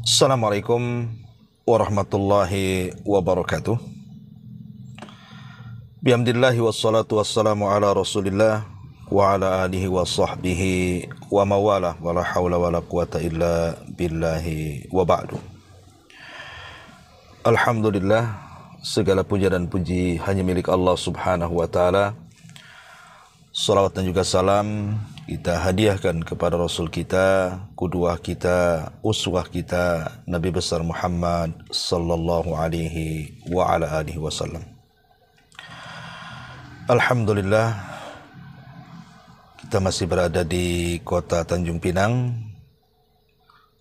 Assalamualaikum warahmatullahi wabarakatuh. Bihamdillahi wassalatu wassalamu ala rasulillah wa ala alihi wa sahbihi wa mawalah wa la hawla wa la quwata illa billahi wa ba'du. Alhamdulillah, segala puja dan puji hanya milik Allah subhanahu wa ta'ala. Salawat dan juga salam kita hadiahkan kepada Rasul kita, qudwah kita, uswah kita, Nabi besar Muhammad sallallahu alaihi wa ala alihi wasallam. Alhamdulillah, kita masih berada di kota Tanjung Pinang.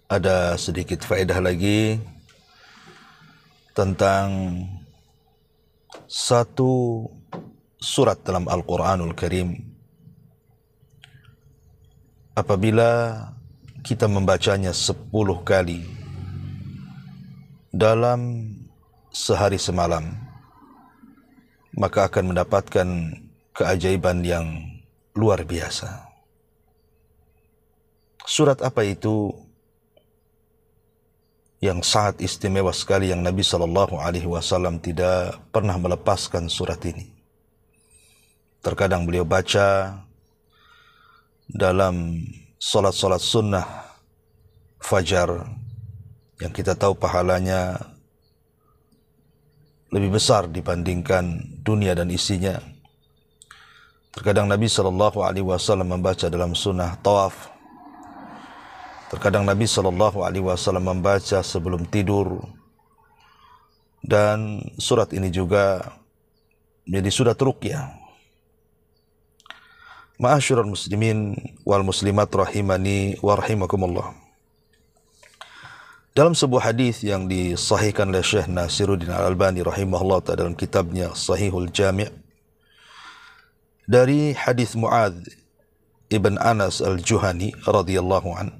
Ada sedikit faedah lagi tentang satu surat dalam Al-Quranul Karim. Apabila kita membacanya 10 kali dalam sehari semalam, maka akan mendapatkan keajaiban yang luar biasa. Surat apa itu yang sangat istimewa sekali, yang Nabi SAW tidak pernah melepaskan surat ini. Terkadang beliau baca dalam solat-solat sunnah fajar, yang kita tahu pahalanya lebih besar dibandingkan dunia dan isinya. Terkadang Nabi SAW membaca dalam sunnah tawaf. Terkadang Nabi SAW membaca sebelum tidur. Dan surat ini juga menjadi surat ruqyah. Ma'asyiral muslimin wal muslimat rahimani wa rahimakumullah. Dalam sebuah hadis yang disahihkan oleh Syekh Nasiruddin Al-Albani rahimahullah ta'ala dalam kitabnya Sahihul Jami', dari hadis Mu'adz ibn Anas Al-Juhani radhiyallahu an,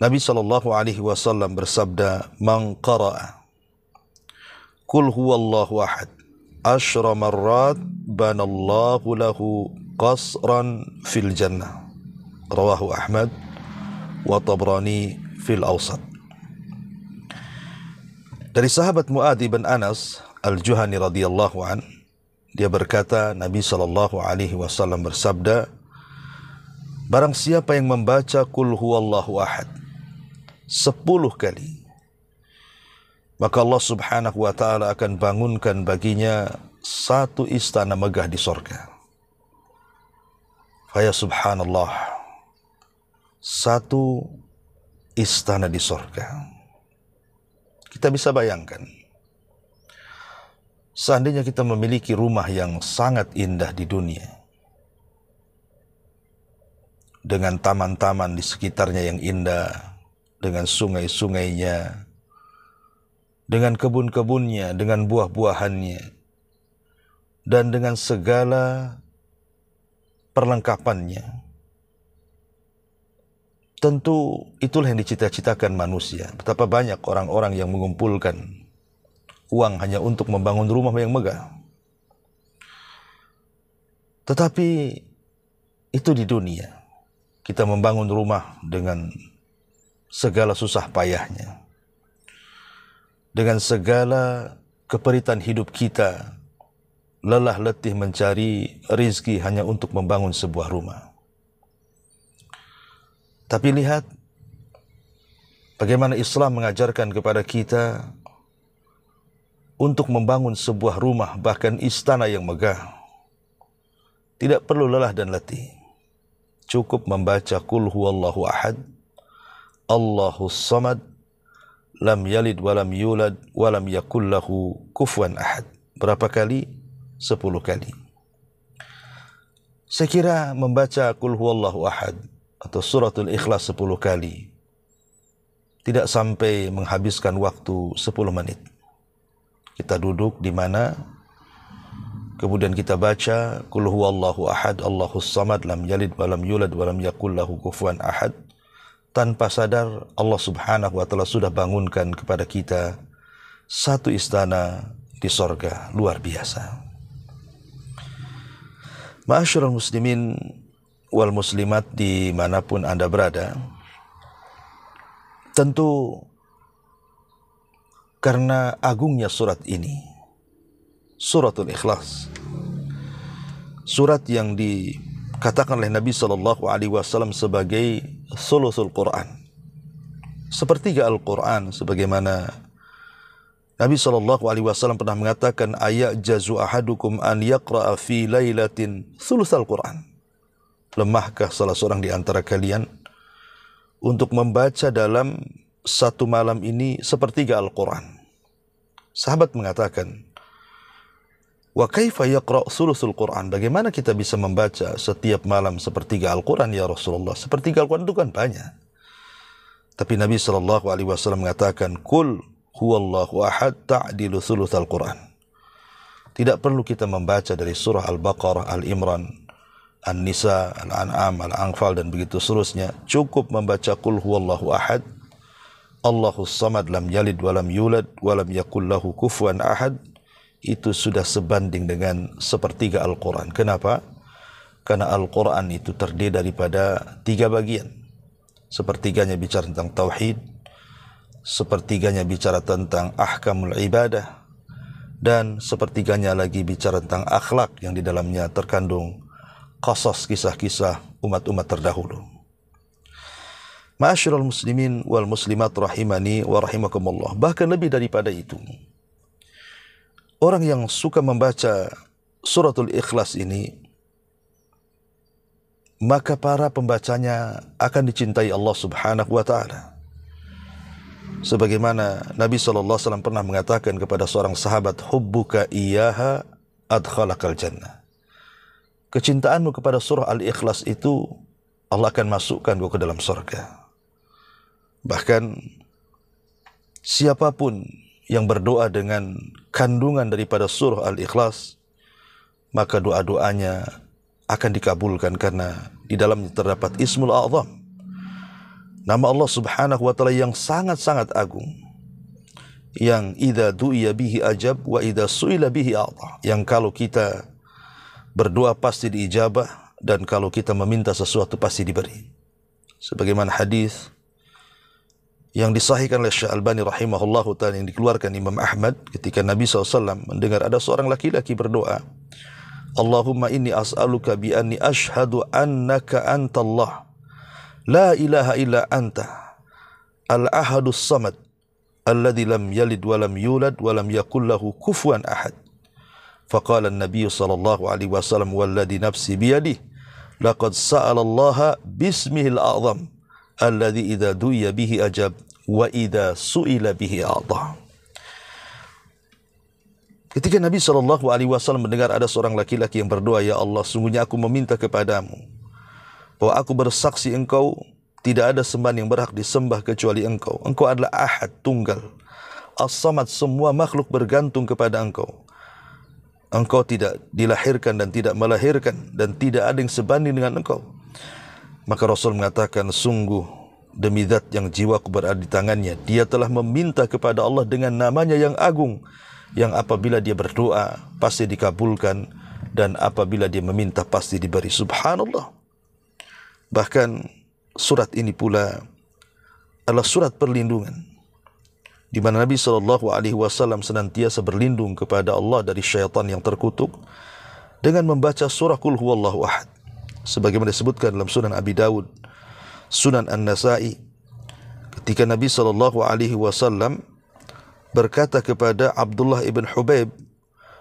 Nabi sallallahu alaihi wasallam bersabda, "Man qara'a Qul huwallahu ahad asyra marrat banallahu lahu qasran fil jannah." Rawahu Ahmad wa Tabrani fil Awsat. Dari sahabat Mu'adz bin Anas Al-Juhani radhiyallahu an, dia berkata, Nabi sallallahu alaihi wasallam bersabda, barang siapa yang membaca Qul huwallahu ahad 10 kali, maka Allah subhanahu wa ta'ala akan bangunkan baginya satu istana megah di sorga. Faya subhanallah, satu istana di sorga. Kita bisa bayangkan, seandainya kita memiliki rumah yang sangat indah di dunia, dengan taman-taman di sekitarnya yang indah, dengan sungai-sungainya, dengan kebun-kebunnya, dengan buah-buahannya, dan dengan segala perlengkapannya. Tentu itulah yang dicita-citakan manusia. Betapa banyak orang-orang yang mengumpulkan uang hanya untuk membangun rumah yang megah. Tetapi itu di dunia. Kita membangun rumah dengan segala susah payahnya, dengan segala keperitan hidup kita, lelah letih mencari rizki hanya untuk membangun sebuah rumah. Tapi lihat bagaimana Islam mengajarkan kepada kita untuk membangun sebuah rumah, bahkan istana yang megah. Tidak perlu lelah dan letih. Cukup membaca Qul huwallahu ahad, Allahus samad, lam yalid walam yulad walam yakul lahu kufuwan ahad. Berapa kali? 10 kali. Saya kira membaca Qul huwallahu ahad atau suratul Ikhlas 10 kali tidak sampai menghabiskan waktu 10 menit. Kita duduk di mana, kemudian kita baca Qul huwallahu ahad, Allahus samad, lam yalid walam yulad walam yakul lahu kufuwan ahad. Tanpa sadar Allah subhanahu wa ta'ala sudah bangunkan kepada kita satu istana di sorga luar biasa. Ma'asyiral muslimin wal muslimat dimanapun Anda berada, Tentu karena agungnya surat ini, Suratul Ikhlas, surat yang dikatakan oleh Nabi SAW sebagai thuluthul Quran, sepertiga Al-Quran, sebagaimana Nabi SAW pernah mengatakan, ayajazu ahadukum an yaqra'a fi lailatin thuluthal Quran. Lemahkah salah seorang di antara kalian untuk membaca dalam satu malam ini sepertiga Al-Quran? Sahabat mengatakan, wa kaifa yaqra' thuluthul Quran? Bagaimana kita bisa membaca setiap malam sepertiga Al-Quran ya Rasulullah? Sepertiga Al-Quran itu kan banyak. Tapi Nabi SAW mengatakan, kul huwallahu ahad ta'dilu thuluthal Quran. Tidak perlu kita membaca dari surah Al-Baqarah, Al-Imran, An-Nisa, Al-An'am, Al-Anfal dan begitu seterusnya. Cukup membaca kul huwallahu ahad, Allahus samad, lam yalid walam yulad walam yakul lahu kufuwan ahad. Itu sudah sebanding dengan sepertiga Al-Quran. Kenapa? Karena Al-Quran itu terdiri daripada 3 bagian. Sepertiganya bicara tentang tauhid, sepertiganya bicara tentang ahkamul ibadah, dan sepertiganya lagi bicara tentang akhlak yang di dalamnya terkandung qasas, kisah-kisah umat-umat terdahulu. Ma'asyiral muslimin wal muslimat rahimani wa rahimakumullah. Bahkan lebih daripada itu, orang yang suka membaca suratul Ikhlas ini, maka para pembacanya akan dicintai Allah Subhanahu wa ta'ala. Sebagaimana Nabi SAW pernah mengatakan kepada seorang sahabat, hubbuka iyaha adkhalakal jannah. Kecintaanmu kepada surah Al-Ikhlas itu, Allah akan masukkan kau ke dalam surga. Bahkan siapapun yang berdoa dengan kandungan daripada surah Al-Ikhlas, maka doa-doanya akan dikabulkan karena di dalamnya terdapat Ismul A'zam, nama Allah Subhanahu wa ta'ala yang sangat-sangat agung, yang idza du'iya bihi ajab wa idza su'ila bihi a'ta, yang kalau kita berdoa pasti diijabah, dan kalau kita meminta sesuatu pasti diberi. Sebagaimana hadis yang disahihkan oleh Syekh Albani rahimahullahu ta'ala, yang dikeluarkan Imam Ahmad, ketika Nabi SAW mendengar ada seorang laki-laki berdoa, Allahumma inni as'aluka bi anni ashhadu annaka antallah, la ilaha illa anta, al-ahadus samad, alladhi lam yalid walam yulad walam yakul lahu kufuwan ahad. Faqala an-nabiy sallallahu alaihi wasallam, walladhi nafsi biyadihi, laqad sa'ala Allah bismihil a'zam, alladhi idza du'iya bihi ajab wa idza su'ila bihi a'ta. Ketika Nabi SAW mendengar ada seorang laki-laki yang berdoa, ya Allah, sungguhnya aku meminta kepadamu bahwa aku bersaksi engkau tidak ada sembahan yang berhak disembah kecuali engkau. Engkau adalah ahad, tunggal, as-samad, semua makhluk bergantung kepada engkau. Engkau tidak dilahirkan dan tidak melahirkan, dan tidak ada yang sebanding dengan engkau. Maka Rasul mengatakan, sungguh demi zat yang jiwaku berada di tangannya, dia telah meminta kepada Allah dengan namanya yang agung, yang apabila dia berdoa pasti dikabulkan, dan apabila dia meminta pasti diberi. Subhanallah. Bahkan surat ini pula adalah surat perlindungan, di mana Nabi SAW senantiasa berlindung kepada Allah dari syaitan yang terkutuk dengan membaca surah Qul Huwallahu Ahad. Sebagaimana disebutkan dalam Sunan Abi Dawud, Sunan An-Nasai, ketika Nabi SAW berkata kepada Abdullah ibn Hubaib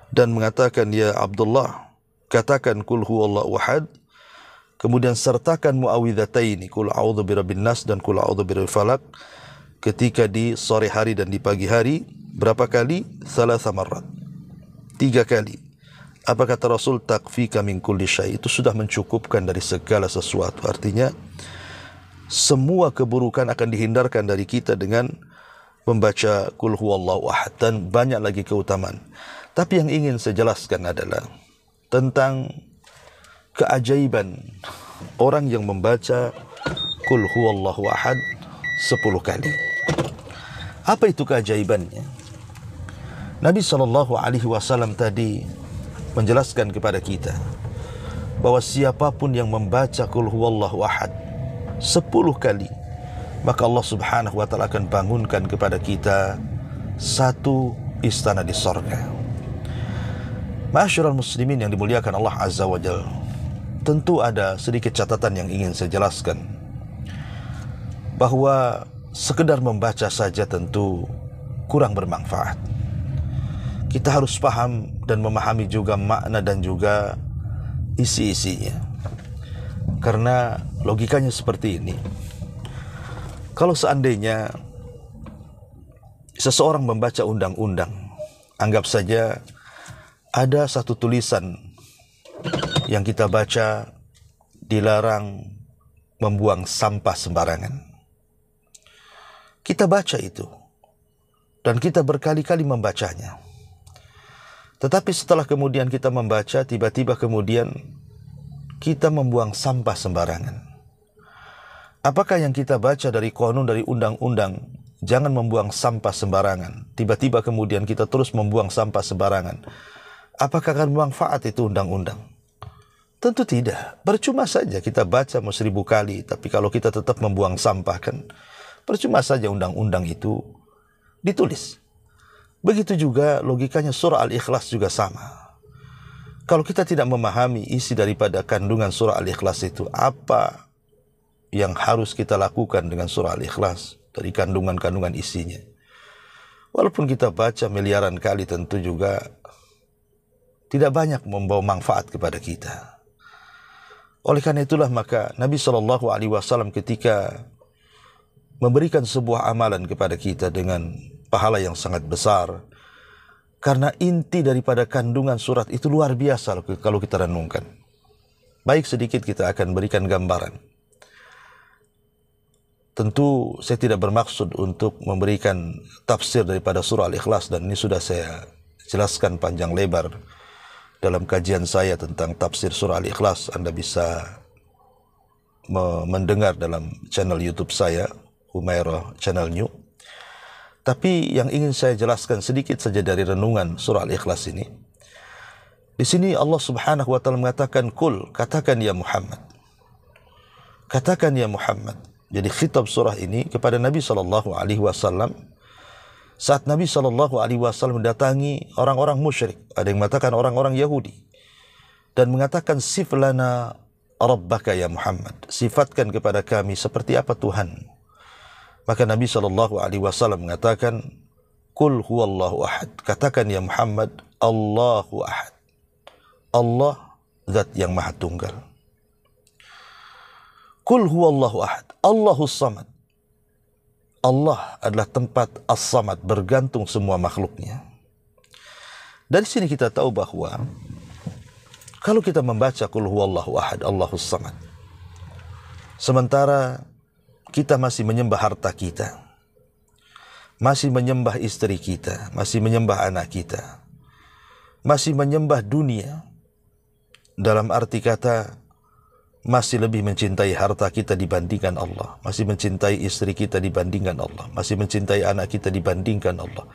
dan mengatakan, ya Abdullah, katakan Qul Huwallahu Ahad, kemudian sertakan muawwidhataini, Qul a'udzu birabbin nas dan Qul a'udzu birabbil falaq, ketika di sore hari dan di pagi hari. Berapa kali? 3 marrat, 3 kali. Apa kata Rasul? Takfika min kulli syai, itu sudah mencukupkan dari segala sesuatu. Artinya semua keburukan akan dihindarkan dari kita dengan membaca Qul Huwallahu Ahad, dan banyak lagi keutamaan. Tapi yang ingin saya jelaskan adalah tentang keajaiban orang yang membaca Qul Huwallahu Ahad 10 kali. Apa itu keajaibannya? Nabi SAW tadi menjelaskan kepada kita bahwa siapapun yang membaca Qul Huwallahu Ahad 10 kali, maka Allah Subhanahu wa taala akan bangunkan kepada kita satu istana di sorga. Ma'asyiral muslimin yang dimuliakan Allah Azza wa Jalla, tentu ada sedikit catatan yang ingin saya jelaskan, bahwa sekedar membaca saja tentu kurang bermanfaat. Kita harus paham dan memahami juga makna dan juga isi-isinya. Karena logikanya seperti ini. Kalau seandainya seseorang membaca undang-undang, anggap saja ada satu tulisan yang kita baca, dilarang membuang sampah sembarangan. Kita baca itu dan kita berkali-kali membacanya. Tetapi setelah kemudian kita membaca, tiba-tiba kemudian kita membuang sampah sembarangan. Apakah yang kita baca dari qanun, dari undang-undang, jangan membuang sampah sembarangan, tiba-tiba kemudian kita terus membuang sampah sembarangan, apakah akan bermanfaat itu undang-undang? Tentu tidak. Percuma saja kita baca mau 1000 kali, tapi kalau kita tetap membuang sampah, kan percuma saja undang-undang itu ditulis. Begitu juga logikanya surah Al-Ikhlas juga sama. Kalau kita tidak memahami isi daripada kandungan surah Al-Ikhlas itu, apa yang harus kita lakukan dengan surah Al-Ikhlas dari kandungan-kandungan isinya, walaupun kita baca miliaran kali, tentu juga tidak banyak membawa manfaat kepada kita. Oleh karena itulah maka Nabi SAW ketika memberikan sebuah amalan kepada kita dengan pahala yang sangat besar, karena inti daripada kandungan surat itu luar biasa kalau kita renungkan. Baik sedikit kita akan berikan gambaran. Tentu saya tidak bermaksud untuk memberikan tafsir daripada surah Al-Ikhlas, dan ini sudah saya jelaskan panjang lebar dalam kajian saya tentang tafsir surah Al-Ikhlas. Anda bisa mendengar dalam channel YouTube saya, Humairah Channel New. Tapi yang ingin saya jelaskan sedikit saja dari renungan surah Al-Ikhlas ini. Di sini Allah Subhanahu wa taala mengatakan, "Qul," katakan ya Muhammad. Katakan ya Muhammad. Jadi khitab surah ini kepada Nabi sallallahu alaihi wasallam saat Nabi sallallahu alaihi wasallam mendatangi orang-orang musyrik, ada yang mengatakan orang-orang Yahudi, dan mengatakan, "Sif lana rabbaka ya Muhammad." Sifatkan kepada kami seperti apa Tuhan. Maka Nabi SAW mengatakan, "Qul huwallahu ahad." Katakan ya Muhammad, Allahu ahad. Allah zat yang maha tunggal. Qul huwallahu ahad. Allahus samad. Allah adalah tempat as-samad, bergantung semua makhluknya. Dari sini kita tahu bahwa kalau kita membaca Qul huwallahu ahad, Allahus samad, sementara kita masih menyembah harta kita, masih menyembah istri kita, masih menyembah anak kita, masih menyembah dunia, dalam arti kata masih lebih mencintai harta kita dibandingkan Allah, masih mencintai istri kita dibandingkan Allah, masih mencintai anak kita dibandingkan Allah,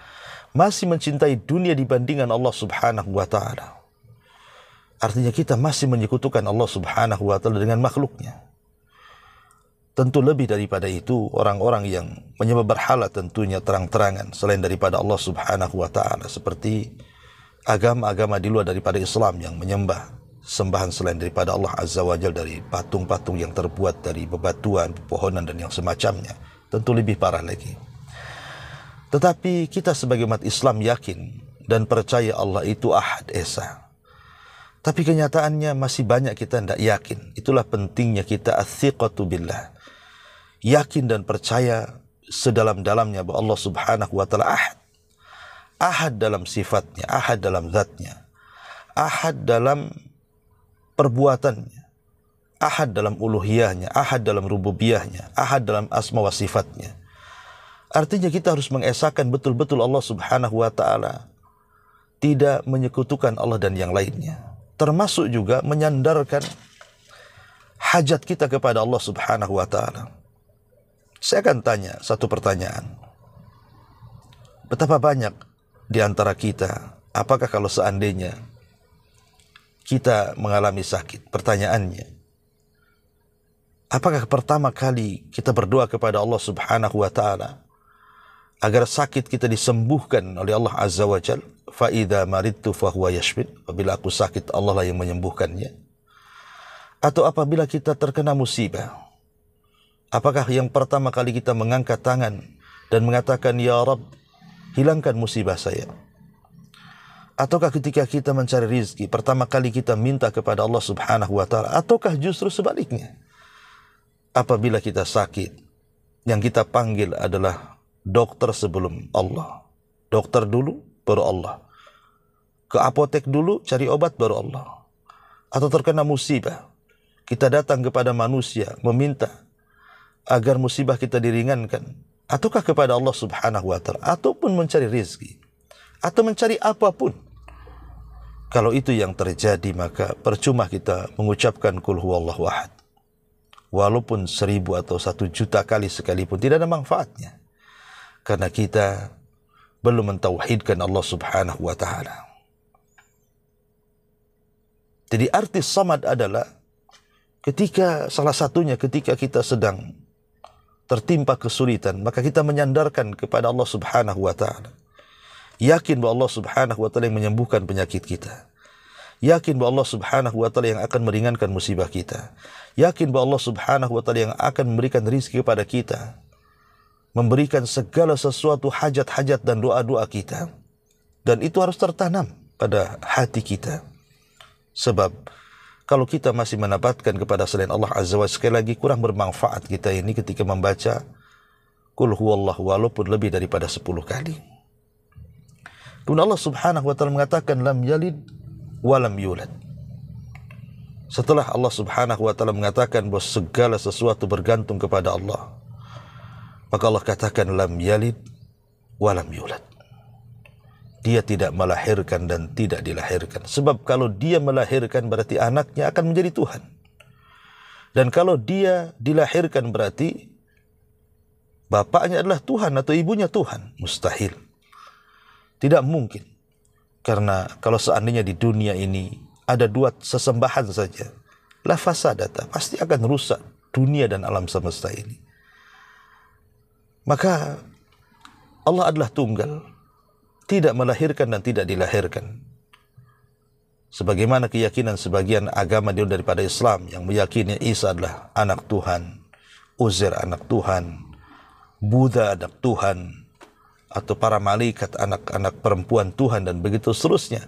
masih mencintai dunia dibandingkan Allah Subhanahu wa ta'ala. Artinya kita masih menyekutukan Allah Subhanahu wa ta'ala dengan makhluknya. Tentu lebih daripada itu, orang-orang yang menyembah berhala tentunya terang-terangan selain daripada Allah Subhanahu wa ta'ala, seperti agama-agama di luar daripada Islam yang menyembah sembahan selain daripada Allah Azza wa Jalla, dari patung-patung yang terbuat dari bebatuan, pepohonan, dan yang semacamnya. Tentu lebih parah lagi. Tetapi kita sebagai umat Islam yakin dan percaya Allah itu Ahad Esa. Tapi kenyataannya masih banyak kita tidak yakin. Itulah pentingnya kita athiqatu billah, yakin dan percaya sedalam-dalamnya bahwa Allah Subhanahu wa ta'ala ahad. Ahad dalam sifatnya, ahad dalam zatnya, ahad dalam perbuatannya, ahad dalam uluhiyahnya, ahad dalam rububiyahnya, ahad dalam asma wa sifatnya. Artinya kita harus mengesahkan betul-betul Allah Subhanahu wa ta'ala, tidak menyekutukan Allah dan yang lainnya. Termasuk juga menyandarkan hajat kita kepada Allah Subhanahu wa ta'ala. Saya akan tanya satu pertanyaan. Betapa banyak di antara kita, apakah kalau seandainya kita mengalami sakit, pertanyaannya, Apakah pertama kali kita berdoa kepada Allah Subhanahu wa taala agar sakit kita disembuhkan oleh Allah Azza wa Jalla? Fa idza maridtu fa huwa yashfin. Apabila aku sakit, Allah lah yang menyembuhkannya. Atau apabila kita terkena musibah, apakah yang pertama kali kita mengangkat tangan dan mengatakan, Ya Rabb, hilangkan musibah saya? Ataukah ketika kita mencari rizki, pertama kali kita minta kepada Allah Subhanahu wa ta'ala? Ataukah justru sebaliknya? Apabila kita sakit, yang kita panggil adalah dokter sebelum Allah. Dokter dulu, baru Allah. Ke apotek dulu, cari obat, baru Allah. Atau terkena musibah, kita datang kepada manusia, meminta agar musibah kita diringankan. Ataukah kepada Allah Subhanahu wa ta'ala? Ataupun mencari rizki, atau mencari apapun. Kalau itu yang terjadi, maka percuma kita mengucapkan Qul huwallahu ahad. Walaupun 1000 atau 1 juta kali sekalipun, tidak ada manfaatnya. Karena kita belum mentauhidkan Allah Subhanahu wa ta'ala. Jadi arti samad adalah salah satunya ketika kita sedang tertimpa kesulitan, maka kita menyandarkan kepada Allah Subhanahu wa ta'ala. Yakin bahwa Allah Subhanahu wa ta'ala yang menyembuhkan penyakit kita. Yakin bahwa Allah Subhanahu wa ta'ala yang akan meringankan musibah kita. Yakin bahwa Allah Subhanahu wa ta'ala yang akan memberikan rizki kepada kita, memberikan segala sesuatu hajat-hajat dan doa-doa kita. Dan itu harus tertanam pada hati kita. Sebab kalau kita masih mendapatkan kepada selain Allah Azza wa Jalla, sekali lagi kurang bermanfaat kita ini ketika membaca Qul huwallahu walaupun lebih daripada 10 kali. Kemudian Allah Subhanahu wa ta'ala mengatakan lam yalid walam yulad. Setelah Allah Subhanahu wa ta'ala mengatakan bahwa segala sesuatu bergantung kepada Allah, maka Allah katakan lam yalid walam yulad. Dia tidak melahirkan dan tidak dilahirkan. Sebab kalau dia melahirkan berarti anaknya akan menjadi Tuhan. Dan kalau dia dilahirkan berarti bapaknya adalah Tuhan atau ibunya Tuhan. Mustahil. Tidak mungkin. Karena kalau seandainya di dunia ini ada 2 sesembahan saja, la fasadata, pasti akan rusak dunia dan alam semesta ini. Maka Allah adalah tunggal, tidak melahirkan dan tidak dilahirkan. Sebagaimana keyakinan sebagian agama daripada Islam yang meyakini Isa adalah anak Tuhan, Uzair anak Tuhan, Buddha anak Tuhan, atau para malaikat anak-anak perempuan Tuhan, dan begitu seterusnya.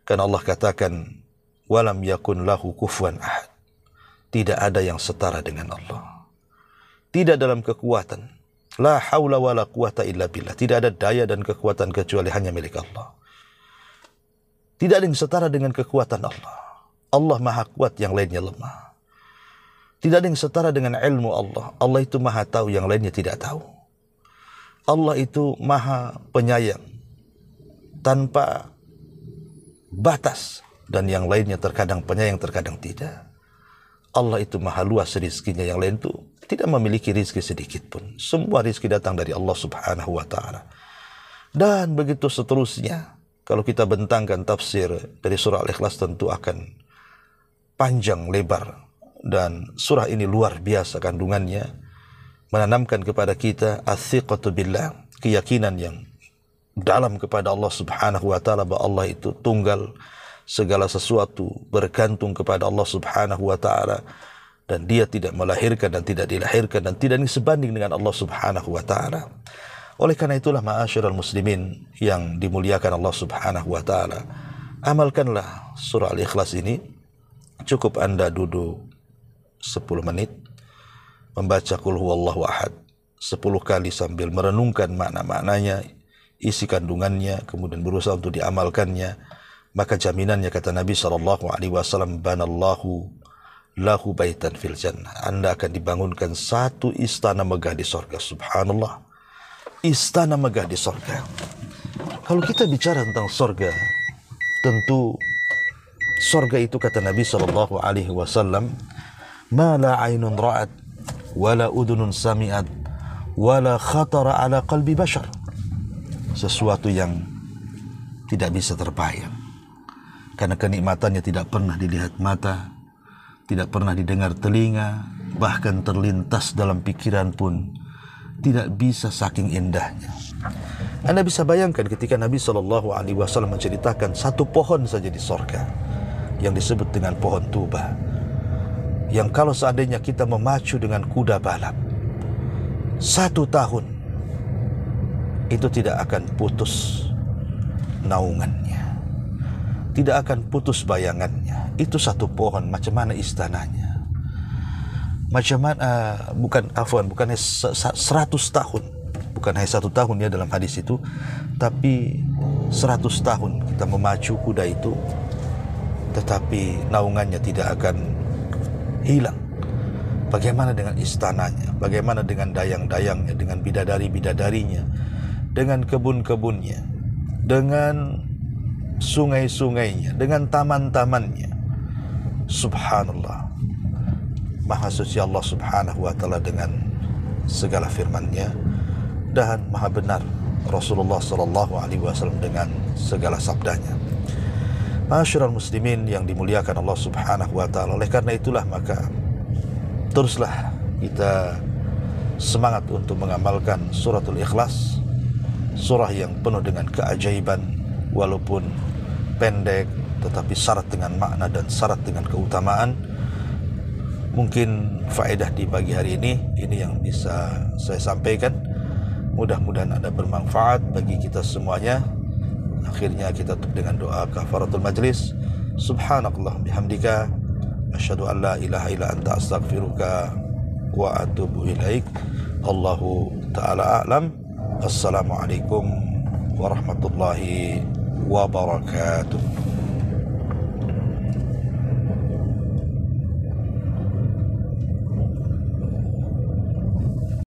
Karena Allah katakan walam yakun lahu kufuwan ahad. Tidak ada yang setara dengan Allah. Tidak dalam kekuatan. La haula wala quwata illa billah. Tidak ada daya dan kekuatan kecuali hanya milik Allah. Tidak ada yang setara dengan kekuatan Allah. Allah maha kuat, yang lainnya lemah. Tidak ada yang setara dengan ilmu Allah. Allah itu maha tahu, yang lainnya tidak tahu. Allah itu maha penyayang, tanpa batas, dan yang lainnya terkadang penyayang, terkadang tidak. Allah itu maha luas rizkinya, yang lain itu tidak memiliki rizki sedikit pun. Semua rizki datang dari Allah Subhanahu wa ta'ala. Dan begitu seterusnya. Kalau kita bentangkan tafsir dari surah Al-Ikhlas tentu akan panjang lebar. Dan surah ini luar biasa kandungannya. Menanamkan kepada kita as-siqatu billah, keyakinan yang dalam kepada Allah Subhanahu wa ta'ala, bahwa Allah itu tunggal, segala sesuatu bergantung kepada Allah Subhanahu wa ta'ala, dan dia tidak melahirkan dan tidak dilahirkan dan tidak sebanding dengan Allah Subhanahu wa ta'ala. Oleh karena itulah ma'asyiral muslimin yang dimuliakan Allah Subhanahu wa ta'ala, amalkanlah surah Al-Ikhlas ini. Cukup Anda duduk 10 menit membaca Qul huwallahu ahad 10 kali sambil merenungkan makna-maknanya, isi kandungannya, kemudian berusaha untuk diamalkannya. Maka jaminannya, kata Nabi SAW, banallahu lahu baitan fil jannah. Anda akan dibangunkan satu istana megah di sorga. Subhanallah. Istana megah di sorga. Kalau kita bicara tentang sorga, tentu sorga itu, kata Nabi SAW, ma la ainun ra'at wala udunun sami'at wala khatara ala qalbi bashar. Sesuatu yang tidak bisa terbayang, karena kenikmatannya tidak pernah dilihat mata, tidak pernah didengar telinga, bahkan terlintas dalam pikiran pun tidak bisa, saking indahnya. Anda bisa bayangkan ketika Nabi SAW menceritakan satu pohon saja di sorga yang disebut dengan pohon Tuba, yang kalau seandainya kita memacu dengan kuda balap 1 tahun, itu tidak akan putus naungannya, tidak akan putus bayangannya. Itu satu pohon, macam mana istananya, macam mana, bukan 100 tahun, bukan hanya 1 tahun ya dalam hadis itu, tapi 100 tahun kita memacu kuda itu, tetapi naungannya tidak akan hilang. Bagaimana dengan istananya, bagaimana dengan dayang-dayangnya, dengan bidadari-bidadarinya, dengan kebun-kebunnya, dengan sungai-sungainya, dengan taman-tamannya. Subhanallah, Maha suci Allah Subhanahu wa ta'ala dengan segala firman-Nya, dan maha benar Rasulullah sallallahu alaihi wasallam dengan segala sabdanya. Ma'asyiral muslimin yang dimuliakan Allah Subhanahu wa ta'ala, oleh karena itulah maka teruslah kita semangat untuk mengamalkan suratul Ikhlas, surah yang penuh dengan keajaiban, walaupun pendek tetapi syarat dengan makna dan syarat dengan keutamaan. Mungkin faedah di pagi hari ini yang bisa saya sampaikan. Mudah-mudahan ada bermanfaat bagi kita semuanya. Akhirnya kita tutup dengan doa kafaratul majlis. Subhanakallah bihamdika, asyhadu an la ilaha illa anta, astaghfiruka wa atubu ilaik. Allahu ta'ala a'lam. Assalamualaikum warahmatullahi wabarakatuh.